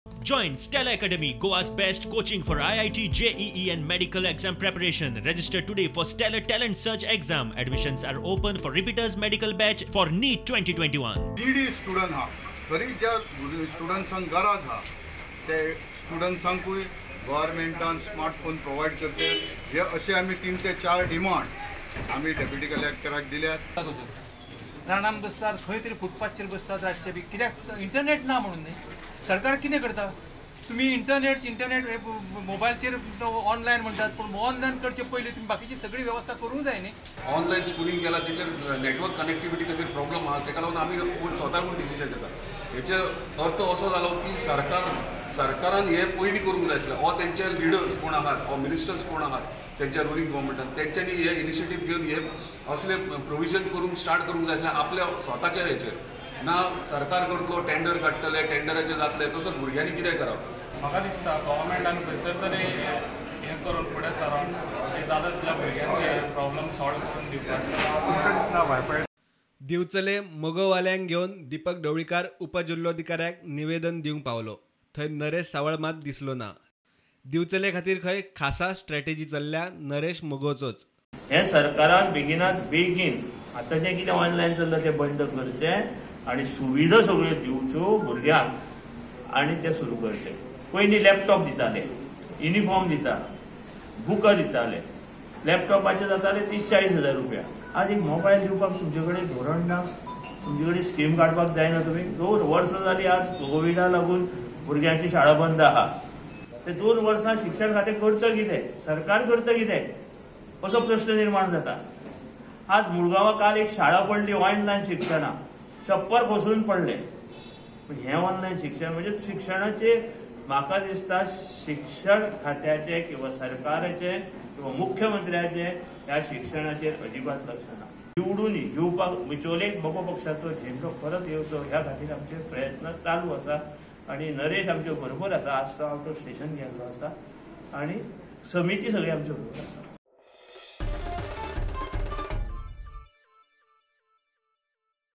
Join Stella Academy, Goa's best coaching for IIT, JEE and medical exam preparation. Register today for Stellar Talent Search exam. Admissions are open for repeaters medical batch for NEET 2021. Needy student हा तरी ज्या स्टुडंट्सांक गरज हा ते स्टुडंट्सांकूय गव्हर्मेंटान smartphone provide करते जे असे आमी 3 ते 4 डिमांड आमी डेप्युटी कलेक्टराक दिल्यात. रानान बसतात खंय तरी फुटपाथचेर बसतात रातचे बी कित्याक इंटरनेट ना म्हणून न्ही. सरकार कितें करता तुम्ही इंटरनेट मोबायलचेर ऑनलायन म्हणटात पण ऑनलायन करचे पयलीं तुम्ही बाकीची सगळी व्यवस्था करूंक जाय न्ही. ऑनलायन स्कुलिंग केला तेचेर नेटवर्क कनेक्टिविटी खातीर प्रॉब्लम आहा तेका लागून आमी स्वताकून डिसिजन घेता. हेचो अर्थ असो जालो की सरकारान हे पयलीं करूंक जाय आसलें. हो तेंचे लिडर्स कोण आहात हो मिनिस्टर्स कोण आहात तेंच्या रुलींग गव्हर्मेंटान तेंच्यांनी हे इनिशिएटीव घेवन हे असले प्रोविजन करूंक स्टार्ट करूंक जाय आसलें आपल्या स्वताच्या हेचेर. ना सरकार करतलो टेंडर काडटले टेंडराचे जातले तसोच भुरग्यांनी कितें करप. म्हाका दिसता गव्हर्मेंटान खंयसर तरी हें करून फुडें सरून हे जाता तितल्या भुरग्यांचे प्रॉब्लेम सॉल्व करून दिवपाक. दिवचले मोगोवाल्यांक घेवन दीपक ढवळीकार उपजिल्लोधिकाऱ्याक निवेदन दिवंक पावलो. थंय नरेश सावळ मात दिसलो ना. दिवचले खातीर खंय खासा स्ट्रॅटेजी चल्ल्या नरेश मोगोचोच. हे सरकारान बेगीन आतां जें कितें ऑनलायन चल्लां तें बंद करचें आनी सुविधा सगळ्यो दिवच्यो भुरग्यांक आनी ते सुरू करचे. पयलीं लॅपटॉप दिताले, युनिफॉर्म दिता, बुकां दिताले. लॅपटॉपाचे जाताले 30-40 हजार रुपया. आज एक मोबायल दिवपाक तुमचे कडेन धोरण ना, तुमचे कडेन स्कीम काडपाक जायना. तुमी 2 वर्सां जालीं आज कोविडा लागून भुरग्यांची शाळा बंद आहा. ते 2 वर्सां शिक्षण खातें करता कितें, सरकार करता कितें असो प्रश्न निर्माण जाता. आज मुळगांवां काल एक शाळा पडली ऑनलायन शिक्षणां, छप्पर बसून पडले. पण हे ऑनलायन शिक्षण म्हणजे शिक्षणाचे म्हाका दिसता शिक्षण खात्याचे किंवा सरकाराचे किंवा मुख्यमंत्र्याचे ह्या शिक्षणाचेर अजिबात लक्ष ना. निवडून येवपाक बिचोलेक बाबा पक्षाचो झेंडो परत येवचो ह्या खातीर आमचे प्रयत्न चालू आसा आणि नरेश आमचे बरोबर आसा. आज तो आउट ऑफ स्टेशन गेल्लो आसा आणि समिती सगळी आमच्या बरोबर आसा.